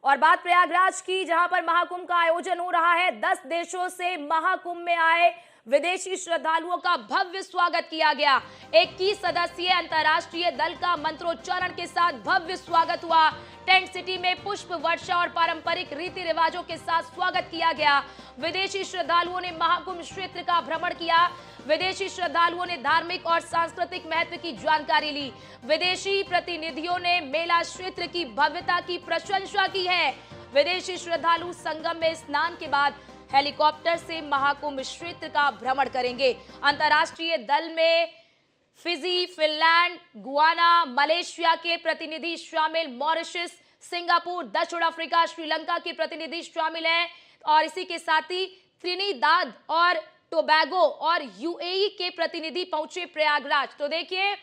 और बात प्रयागराज की, जहां पर महाकुंभ का आयोजन हो रहा है। 10 देशों से महाकुंभ में आए विदेशी श्रद्धालुओं का भव्य स्वागत किया गया। 21 सदस्यीय अंतर्राष्ट्रीय दल का मंत्रोच्चारण के साथ भव्य स्वागत हुआ। टेंट सिटी में पुष्प वर्षा और पारंपरिक रीति रिवाजों के साथ स्वागत किया गया। विदेशी श्रद्धालुओं ने महाकुंभ क्षेत्र का भ्रमण किया। विदेशी श्रद्धालुओं ने धार्मिक और सांस्कृतिक महत्व की जानकारी ली। विदेशी प्रतिनिधियों ने मेला क्षेत्र की भव्यता की प्रशंसा की है। विदेशी श्रद्धालु संगम में स्नान के बाद हेलीकॉप्टर से महाकुंभ क्षेत्र का भ्रमण करेंगे। अंतर्राष्ट्रीय दल में फिजी, फिनलैंड, गुआना, मलेशिया के प्रतिनिधि शामिल, मॉरिशस, सिंगापुर, दक्षिण अफ्रीका, श्रीलंका के प्रतिनिधि शामिल हैं और इसी के साथ ही त्रिनिदाद और टोबैगो और यूएई के प्रतिनिधि पहुंचे प्रयागराज। तो देखिए,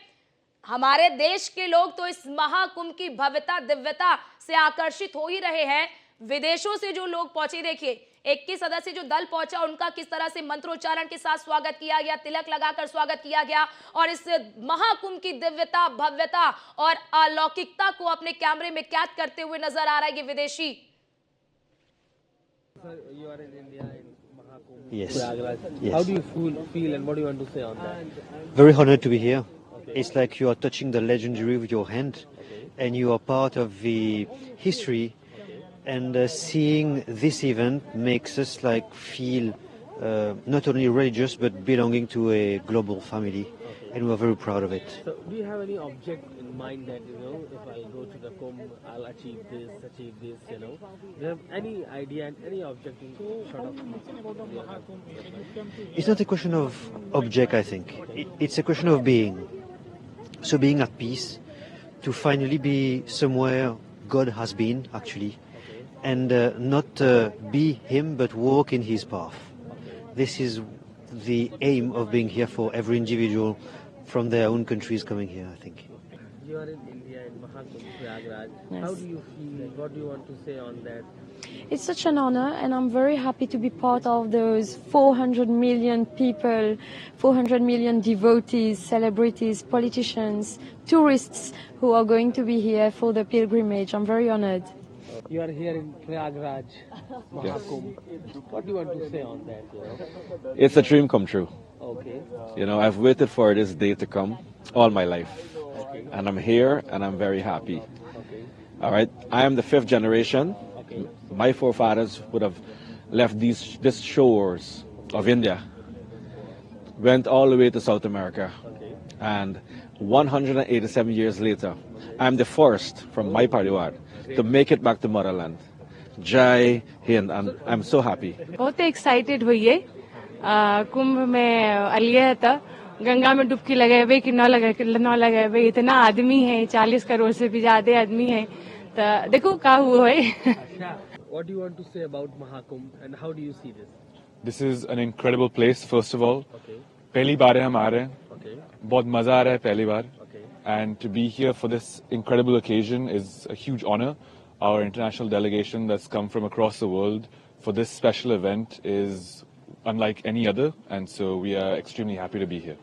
हमारे देश के लोग तो इस महाकुंभ की भव्यता दिव्यता से आकर्षित हो ही रहे हैं। विदेशों से जो लोग पहुंचे, देखिए 21 सदस्य जो दल पहुंचा, उनका किस तरह से मंत्रोच्चारण के साथ स्वागत किया गया, तिलक लगाकर स्वागत किया गया और इस महाकुंभ की दिव्यता, भव्यता और अलौकिकता को अपने कैमरे में कैद करते हुए नजर आ रहा है ये विदेशी। Yes. Yes. How do you feel and what do you want to say on that? Very honored to be here. It's like you are touching the legendary with your hand, and you are part of the history. And seeing this event makes us like feel not only religious but belonging to a global family, and we are very proud of it. So, do you have any object in mind that if I go to the Kumbh, I'll achieve this? Do you have any idea and any object in short of? It's not a question of object, I think. It's a question of being. So being at peace, to finally be somewhere God has been actually. And not be him, but walk in his path. This is the aim of being here for every individual from their own countries coming here, I think. You are in India, in Mahakumbh, Prayagraj. Yes. How do you feel? What do you want to say on that? It's such an honor, and I'm very happy to be part of those 400 million people, 400 million devotees, celebrities, politicians, tourists who are going to be here for the pilgrimage. I'm very honored. You are here in Prayagraj, Mahakumbh. What do you want to say on that? It's a dream come true. Okay. I've waited for this day to come all my life. Okay. And I'm here and I'm very happy. Okay. All right. I am the 5th generation. Okay. My forefathers would have left these shores of India, went all the way to South America. Okay. And 187 years later, I'm the first from my pariwar to make it back to motherland. Jai Hind, and I'm so happy. बहुत excited हुई है। कुंभ में अलिया था, गंगा में डुबकी लगाए हुए कि न लगाए हुए, इतना आदमी है, 40 करोड़ से भी ज्यादा आदमी है, तो देखो क्या हुआ है। What do you want to say about Mahakumbh and how do you see this? This is an incredible place, first of all. Okay. पहली बार है हम आ रहे हैं, Okay. बहुत मजा आ रहा है पहली बार. Okay. And to be here for this incredible occasion is a huge honor. Our international delegation that's come from across the world for this special event is unlike any other, and so we are extremely happy to be here.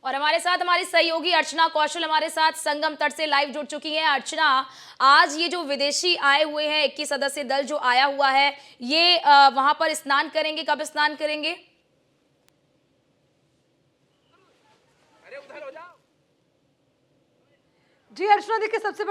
और हमारे साथ हमारी सहयोगी अर्चना कौशल हमारे साथ संगम तट से live जुड़ चुकी हैं। अर्चना, आज ये जो विदेशी आए हुए हैं, 21 सदस्यीय दल जो आया हुआ है, ये वहां पर स्नान करेंगे, कब स्नान करेंगे? जी अर्चना, देखिए सबसे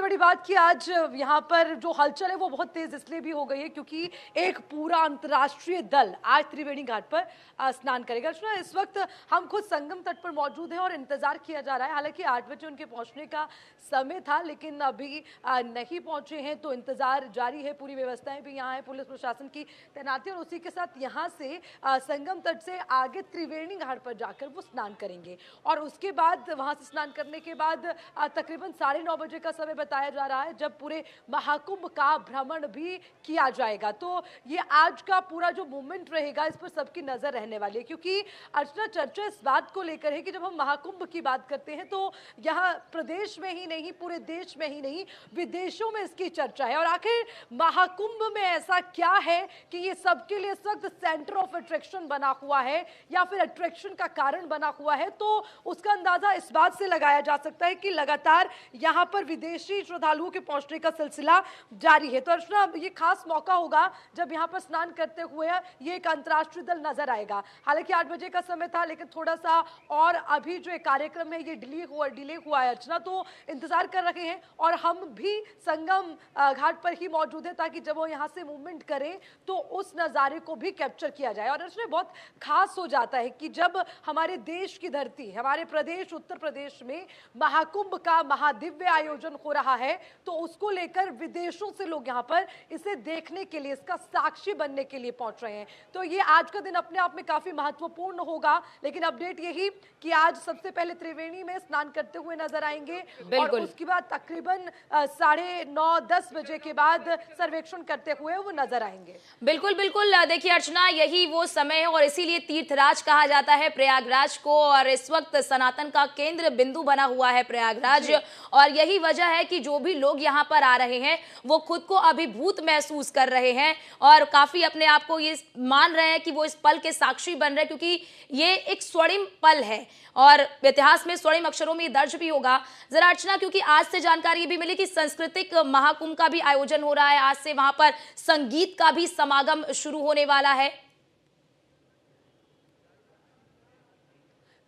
बड़ी बात कि आज यहाँ पर जो हलचल है वो बहुत तेज इसलिए भी हो गई है क्योंकि एक पूरा अंतर्राष्ट्रीय दल आज त्रिवेणी घाट पर स्नान करेगा। अर्चना, इस वक्त हम खुद संगम तट पर मौजूद हैं और इंतजार किया जा रहा है। हालांकि 8 बजे उनके पहुंचने का समय था, लेकिन अभी नहीं पहुंचे हैं, तो इंतजार जारी है। पूरी व्यवस्थाएं भी यहाँ है, पुलिस प्रशासन की तैनाती, और उसी के साथ यहाँ से संगम तट से आगे त्रिवेणी घाट पर जाकर वो स्नान करेंगे और उसके बाद वहाँ से स्नान करने के बाद तकरीबन 9:30 बजे का समय बताया जा रहा है जब पूरे महाकुंभ का भ्रमण भी किया जाएगा। तो ये आज का पूरा जो मूवमेंट रहेगा, इस पर सबकी नजर रहने वाली है क्योंकि अर्चना, चर्चा इस बात को लेकर है कि जब हम महाकुंभ की बात करते हैं तो यहाँ प्रदेश में ही नहीं, पूरे देश में ही नहीं, विदेशों में इसकी चर्चा है। और आखिर महाकुंभ में ऐसा क्या है कि ये सबके लिए इस वक्त सेंटर ऑफ अट्रैक्शन बना हुआ है या फिर अट्रैक्शन का कारण बना हुआ है? तो उसका अंदाजा इस बात से लगाया जा सकता है कि लगातार यहाँ पर विदेशी श्रद्धालुओं के पहुंचने का सिलसिला जारी है। तो अर्चना, ये खास मौका होगा जब यहाँ पर स्नान करते हुए ये एक अंतर्राष्ट्रीय दल नजर आएगा। हालांकि 8 बजे का समय था, लेकिन थोड़ा सा और अभी जो कार्यक्रम है ये डिले हुआ है अर्चना, तो इंतजार कर रहे हैं और हम भी संगम घाट पर ही मौजूद है ताकि जब वो यहाँ से मूवमेंट करें तो उस नज़ारे को भी कैप्चर किया जाए। और अर्चना, बहुत खास हो जाता है कि जब हमारे देश की धरती, हमारे प्रदेश उत्तर प्रदेश में महाकुंभ का महादिव्य आयोजन हो रहा है, तो उसको लेकर विदेशों से लोग यहाँ पर इसे देखने के लिए, इसका साक्षी बनने के लिए पहुंच रहे हैं। तो ये आज का दिन अपने आप में काफी महत्वपूर्ण होगा, लेकिन अपडेट यही कि आज सबसे पहले त्रिवेणी में स्नान करते हुए नजर आएंगे और उसके बाद तकरीबन 9:30-10 बजे के बाद सर्वेक्षण करते हुए वो नजर आएंगे। बिल्कुल बिल्कुल, देखिए अर्चना, यही वो समय है और इसीलिए तीर्थराज कहा जाता है प्रयागराज को, और इस वक्त सनातन का केंद्र बिंदु बना हुआ है प्रयागराज, और यही वजह है कि जो भी लोग यहाँ पर आ रहे हैं वो खुद को अभिभूत महसूस कर रहे हैं और काफी अपने आप को ये मान रहे हैं कि वो इस पल के साक्षी बन रहे हैं, क्योंकि ये एक स्वर्णिम पल है और इतिहास में स्वर्णिम अक्षरों में दर्ज भी होगा। जरा अर्चना, क्योंकि आज से जानकारी भी मिली कि सांस्कृतिक महाकुंभ का भी आयोजन हो रहा है, आज से वहां पर संगीत का भी समागम शुरू होने वाला है।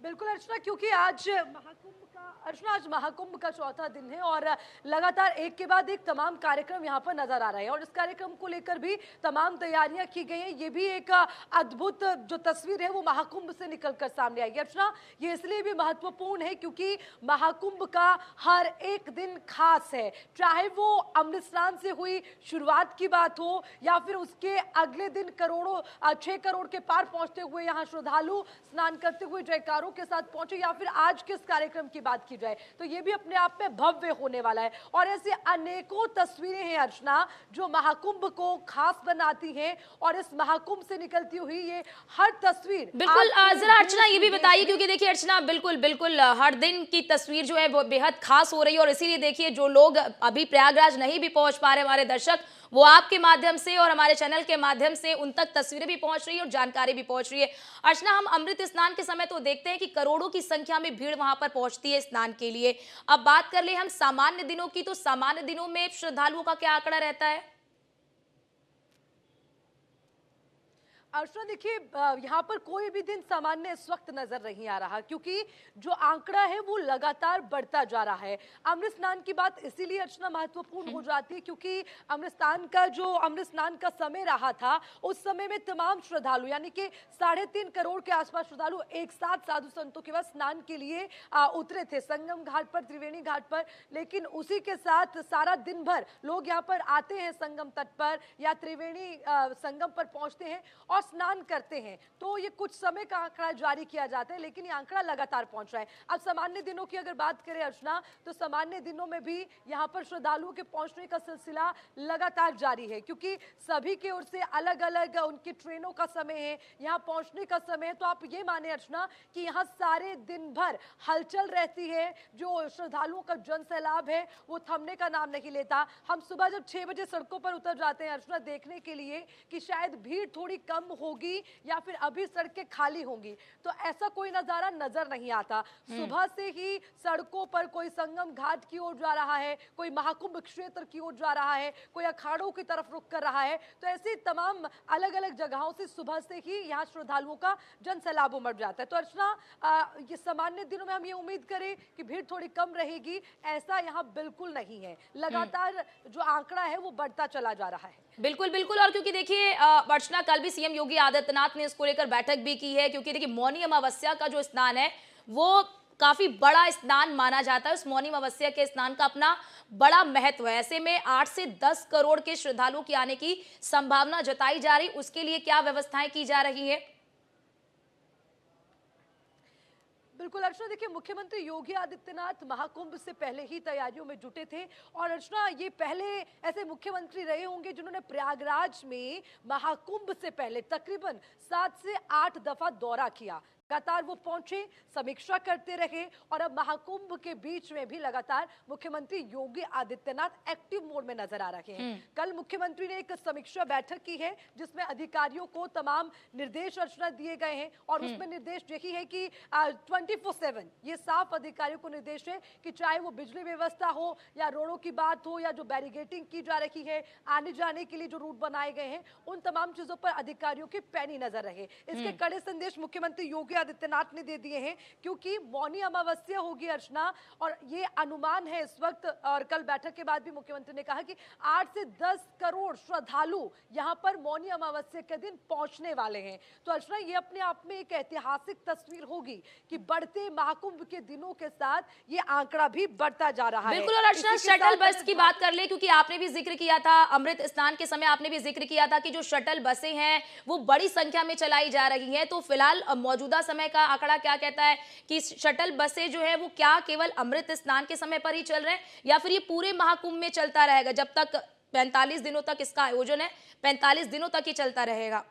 बिल्कुल अर्चना, क्योंकि आज महाकुंभ का चौथा दिन है और लगातार एक के बाद एक तमाम कार्यक्रम यहाँ पर नजर आ रहे हैं और इस कार्यक्रम को लेकर भी तमाम तैयारियां की गई हैं। ये भी एक अद्भुत जो तस्वीर है वो महाकुंभ से निकलकर सामने आई है। अर्चना, ये इसलिए भी महत्वपूर्ण है क्योंकि महाकुंभ का हर एक दिन खास है, चाहे वो अमृत स्नान से हुई शुरुआत की बात हो या फिर उसके अगले दिन 6 करोड़ के पार पहुंचते हुए यहाँ श्रद्धालु स्नान करते हुए जयकारों के साथ पहुंचे, या फिर आज के इस कार्यक्रम की बात की जाए तो ये भी अपने आप में भव्य होने वाला है। और ऐसे अनेकों तस्वीरें हैं अर्चना जो महाकुंभ को खास बनाती हैं और इस महाकुंभ से निकलती हुई ये हर तस्वीर बिल्कुल। जरा अर्चना ये भी बताइए, क्योंकि देखिए अर्चना, बिल्कुल हर दिन की तस्वीर जो है वो बेहद खास हो रही है और इसीलिए देखिए जो लोग अभी प्रयागराज नहीं भी पहुंच पा रहे हमारे दर्शक, वो आपके माध्यम से और हमारे चैनल के माध्यम से उन तक तस्वीरें भी पहुंच रही है और जानकारी भी पहुंच रही है। अर्चना, हम अमृत स्नान के समय तो देखते हैं कि करोड़ों की संख्या में भीड़ वहां पर पहुंचती है स्नान के लिए। अब बात कर ले हम सामान्य दिनों की, तो सामान्य दिनों में श्रद्धालुओं का क्या आंकड़ा रहता है? अर्चना, देखिए यहाँ पर कोई भी दिन सामान्य इस वक्त नजर नहीं आ रहा क्योंकि जो आंकड़ा है वो लगातार बढ़ता जा रहा है। अमृत स्नान की बात इसीलिए अर्चना महत्वपूर्ण हो जाती है क्योंकि अमृत स्नान का समय रहा था, उस समय में तमाम श्रद्धालु यानी कि 3.5 करोड़ के आसपास श्रद्धालु एक साथ साधु संतों के पास स्नान के लिए उतरे थे संगम घाट पर, त्रिवेणी घाट पर। लेकिन उसी के साथ सारा दिन भर लोग यहाँ पर आते हैं संगम तट पर या त्रिवेणी संगम पर पहुंचते हैं और स्नान करते हैं, तो ये कुछ समय का आंकड़ा जारी किया जाता है, लेकिन ये आंकड़ा लगातार पहुंच रहा है। अब सामान्य दिनों की अगर बात करें अर्चना, तो सामान्य दिनों में भी यहाँ पर श्रद्धालुओं के पहुंचने का सिलसिला लगातार जारी है क्योंकि सभी की ओर से अलग अलग उनकी ट्रेनों का समय है, यहाँ पहुंचने का समय है। तो आप ये माने अर्चना कि यहाँ सारे दिन भर हलचल रहती है, जो श्रद्धालुओं का जन सैलाब है वो थमने का नाम नहीं लेता। हम सुबह जब 6 बजे सड़कों पर उतर जाते हैं अर्चना देखने के लिए कि शायद भीड़ थोड़ी कम होगी या फिर अभी सड़कें खाली होंगी, तो ऐसा कोई नजारा नजर नहीं आता। सुबह से ही सड़कों पर कोई संगम घाट की ओर जा रहा है, कोई महाकुंभ क्षेत्र की ओर जा रहा है, कोई अखाड़ों की तरफ रुख कर रहा है। तो ऐसी तमाम अलग अलग जगहों से सुबह से ही यहाँ श्रद्धालुओं का जन सैलाब उमड़ जाता है। तो अर्चना, ये सामान्य दिनों में हम ये उम्मीद करें कि भीड़ थोड़ी कम रहेगी, ऐसा यहाँ बिल्कुल नहीं है। लगातार जो आंकड़ा है वो बढ़ता चला जा रहा है। बिल्कुल। और क्योंकि देखिए अर्चना, कल भी सीएम योगी आदित्यनाथ ने इसको लेकर बैठक भी की है, क्योंकि देखिए मौनी अमावस्या का जो स्नान है वो काफी बड़ा स्नान माना जाता है। उस मौनी अमावस्या के स्नान का अपना बड़ा महत्व है। ऐसे में 8 से 10 करोड़ के श्रद्धालुओं के आने की संभावना जताई जा रही, उसके लिए क्या व्यवस्थाएं की जा रही है? बिल्कुल अर्चना, देखिए मुख्यमंत्री योगी आदित्यनाथ महाकुंभ से पहले ही तैयारियों में जुटे थे और अर्चना ये पहले ऐसे मुख्यमंत्री रहे होंगे जिन्होंने प्रयागराज में महाकुंभ से पहले तकरीबन 7 से 8 दफा दौरा किया। लगातार वो पहुंचे, समीक्षा करते रहे और अब महाकुंभ के बीच में भी लगातार मुख्यमंत्री योगी आदित्यनाथ एक्टिव मोड में नजर आ रहे हैं। कल मुख्यमंत्री ने एक समीक्षा बैठक की है जिसमें अधिकारियों को तमाम निर्देश अर्चना दिए गए हैं और उसमें निर्देश यही है कि 24/7 ये साफ अधिकारियों को निर्देश है कि चाहे वो बिजली व्यवस्था हो या रोडों की बात हो या जो बैरिगेटिंग की जा रही है, आने जाने के लिए जो रूट बनाए गए हैं, उन तमाम चीजों पर अधिकारियों की पैनी नजर रहे। इसके कड़े संदेश मुख्यमंत्री योगी आदित्यनाथ ने दे दिए हैं क्योंकि मौनी अमावस्या होगी अर्चना, और ये अनुमान है इस वक्त। और कल बैठक के बाद भी मुख्यमंत्री ने कहा कि 8 से 10 करोड़ श्रद्धालु यहाँ पर मौनी अमावस्या के दिन पहुंचने वाले हैं। तो अर्चना, ये अपने आप में एक ऐतिहासिक तस्वीर होगी कि बढ़ते महाकुंभ के दिनों के साथ ये आंकड़ा भी बढ़ता जा रहा है। बिल्कुल। और अर्चना, शटल बस की बात कर ले, क्योंकि आपने भी जिक्र किया था अमृत स्नान के समय, आपने भी जिक्र किया था कि जो शटल बसें हैं वो बड़ी संख्या में चलाई जा रही हैं। तो फिलहाल मौजूदा समय का आंकड़ा क्या कहता है कि शटल बसें जो है वो क्या केवल अमृत स्नान के समय पर ही चल रहे हैं या फिर ये पूरे महाकुंभ में चलता रहेगा? जब तक 45 दिनों तक इसका आयोजन है, 45 दिनों तक ही चलता रहेगा।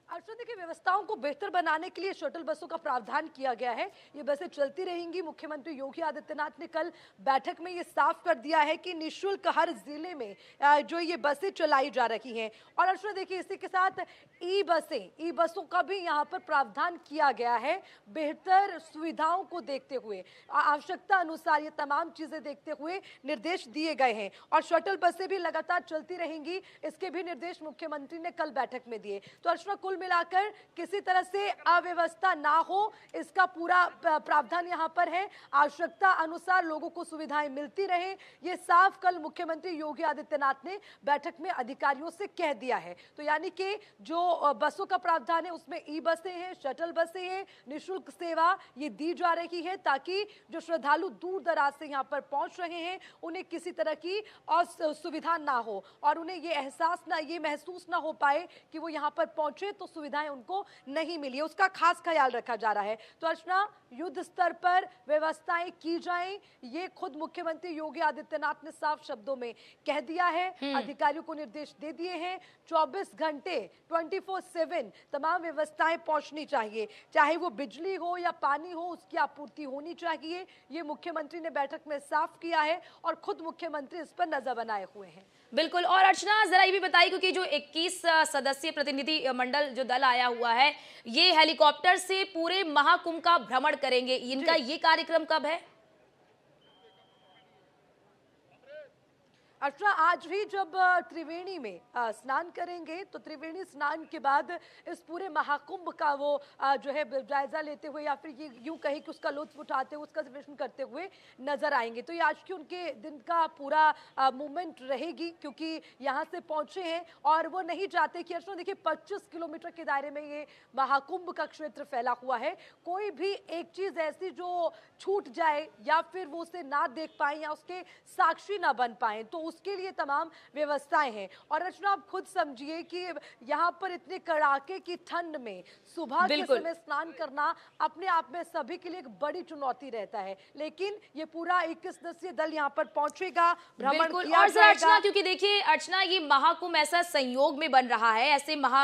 अर्चना, देखिए, व्यवस्थाओं को बेहतर बनाने के लिए शटल बसों का प्रावधान किया गया है। ये बसें चलती रहेंगी। मुख्यमंत्री योगी आदित्यनाथ ने कल बैठक में ये साफ कर दिया है कि निःशुल्क हर जिले में जो ये बसें चलाई जा रही हैं। और अर्चना, देखिए, इसी के साथ ई बसों का भी यहाँ पर प्रावधान किया गया है। बेहतर सुविधाओं को देखते हुए, आवश्यकता अनुसार ये तमाम चीजें देखते हुए निर्देश दिए गए हैं और शटल बसें भी लगातार चलती रहेंगी। इसके भी निर्देश मुख्यमंत्री ने कल बैठक में दिए। तो अर्चना, कुल मिलाकर किसी तरह से अव्यवस्था ना हो, इसका पूरा प्रावधान यहाँ पर है। आवश्यकता अनुसार लोगों को सुविधाएं मिलती रहे, ये साफ कल मुख्यमंत्री योगी आदित्यनाथ ने बैठक में अधिकारियों से कह दिया है। तो यानी कि जो बसों का प्रावधान है उसमें ई बसें हैं, शटल बसें हैं, निःशुल्क सेवा ये दी जा रही है ताकि जो श्रद्धालु दूर दराज से यहाँ पर पहुंच रहे हैं उन्हें किसी तरह की असुविधा ना हो और उन्हें ये महसूस ना हो पाए कि वो यहाँ पर पहुंचे तो सुविधाएं उनको नहीं मिली, उसका खास ख्याल रखा जा रहा है। तो अर्चना, युद्ध स्तर पर व्यवस्थाएं की जाएं, ये खुद मुख्यमंत्री योगी आदित्यनाथ ने साफ शब्दों में कह दिया है। अधिकारियों को निर्देश दे दिए हैं, 24 घंटे 24/7 तमाम व्यवस्थाएं पहुंचनी चाहिए, चाहे वो बिजली हो या पानी हो, उसकी आपूर्ति होनी चाहिए। ये मुख्यमंत्री ने बैठक में साफ किया है और खुद मुख्यमंत्री इस पर नजर बनाए हुए हैं। बिल्कुल। और अर्चना, जरा ये भी बताइए, क्योंकि जो 21 सदस्यीय प्रतिनिधि मंडल जो दल आया हुआ है, ये हेलीकॉप्टर से पूरे महाकुंभ का भ्रमण करेंगे, इनका ये कार्यक्रम कब है? अर्चना, आज ही जब त्रिवेणी में स्नान करेंगे तो त्रिवेणी स्नान के बाद इस पूरे महाकुंभ का वो जो है जायजा लेते हुए या फिर ये यूं कहीं कि उसका लुत्फ उठाते हुए, उसका सेलिब्रेशन करते हुए नजर आएंगे। तो ये आज की उनके दिन का पूरा मूवमेंट रहेगी क्योंकि यहाँ से पहुंचे हैं और वो नहीं चाहते कि अर्चना, देखिए, 25 किलोमीटर के दायरे में ये महाकुंभ का क्षेत्र फैला हुआ है। कोई भी एक चीज ऐसी जो छूट जाए या फिर वो उसे ना देख पाए या उसके साक्षी ना बन पाए, तो उसके लिए तमाम व्यवस्थाएं हैं। और अर्चना, आप खुद समझिए कि यहाँ पर इतने कड़ाके की ठंड में सुबह के समय स्नान करना अपने आप में सभी के लिए एक बड़ी चुनौती रहता है, लेकिन ये पूरा 21 सदस्यीय दल यहाँ पर पहुंचेगा, भ्रमण किया जाएगा। अर्चना, क्योंकि देखिए अर्चना, ये महाकुंभ ऐसा संयोग में बन रहा है,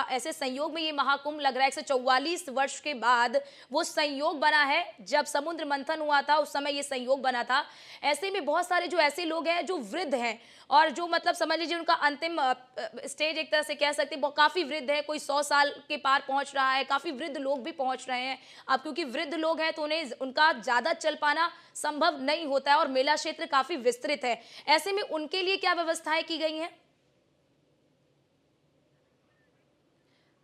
ऐसे संयोग में ये महाकुंभ लग रहा है 144 वर्ष के बाद वो संयोग बना है। जब समुद्र मंथन हुआ था उस समय ये संयोग बना था। ऐसे में बहुत सारे जो ऐसे लोग हैं जो वृद्ध हैं और जो मतलब समझ लीजिए उनका अंतिम स्टेज एक तरह से कह सकते हैं, काफी वृद्ध है, कोई 100 साल के पार पहुंच रहा है, काफी वृद्ध लोग भी पहुंच रहे हैं। अब क्योंकि वृद्ध लोग हैं तो उन्हें उनका ज्यादा चल पाना संभव नहीं होता है और मेला क्षेत्र काफी विस्तृत है। ऐसे में उनके लिए क्या व्यवस्थाएं की गई हैं?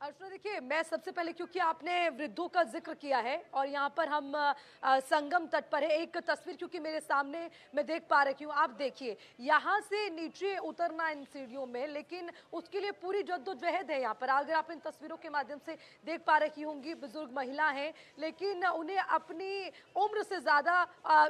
अर्चना, देखिए, मैं सबसे पहले, क्योंकि आपने वृद्धों का जिक्र किया है और यहाँ पर हम संगम तट पर है, एक तस्वीर क्योंकि मेरे सामने मैं देख पा रही हूँ। आप देखिए, यहाँ से नीचे उतरना इन सीढ़ियों में, लेकिन उसके लिए पूरी जद्दोजहद है यहाँ पर। अगर आप इन तस्वीरों के माध्यम से देख पा रही होंगी, बुजुर्ग महिला हैं, लेकिन उन्हें अपनी उम्र से ज़्यादा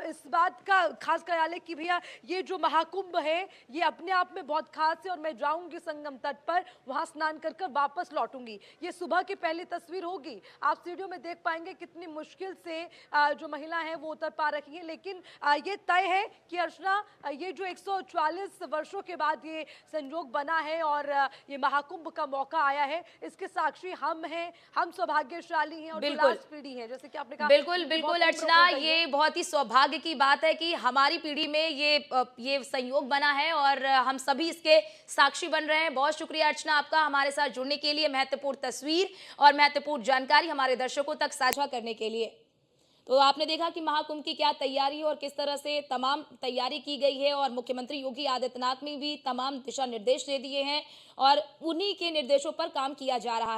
इस बात का खास ख्याल है कि भैया ये जो महाकुंभ है ये अपने आप में बहुत खास है और मैं जाऊँगी संगम तट पर, वहाँ स्नान कर वापस लौटूंगी। ये सुबह की पहली तस्वीर होगी। आप सीढ़ियों में देख पाएंगे कितनी मुश्किल से जो महिला है वो उतर पा रही है, लेकिन ये तय है कि अर्चना ये जो 144 वर्षों के बाद ये संयोग बना है और ये महाकुंभ का मौका आया है, इसके साक्षी हम हैं, हम सौभाग्यशाली हैं और जो लास्ट पीढ़ी है, जैसे कि आपने कहा। बिल्कुल बिल्कुल अर्चना, ये बहुत ही सौभाग्य की बात है कि हमारी पीढ़ी में ये संयोग बना है और हम सभी इसके साक्षी बन रहे हैं। बहुत शुक्रिया अर्चना आपका हमारे साथ जुड़ने के लिए, महत्वपूर्ण तस्वीर और महत्वपूर्ण जानकारी हमारे दर्शकों तक साझा करने के लिए। तो आपने देखा कि महाकुंभ की क्या तैयारी है और किस तरह से तमाम तैयारी की गई है और मुख्यमंत्री योगी आदित्यनाथ ने भी तमाम दिशा निर्देश दे दिए हैं और उन्हीं के निर्देशों पर काम किया जा रहा है।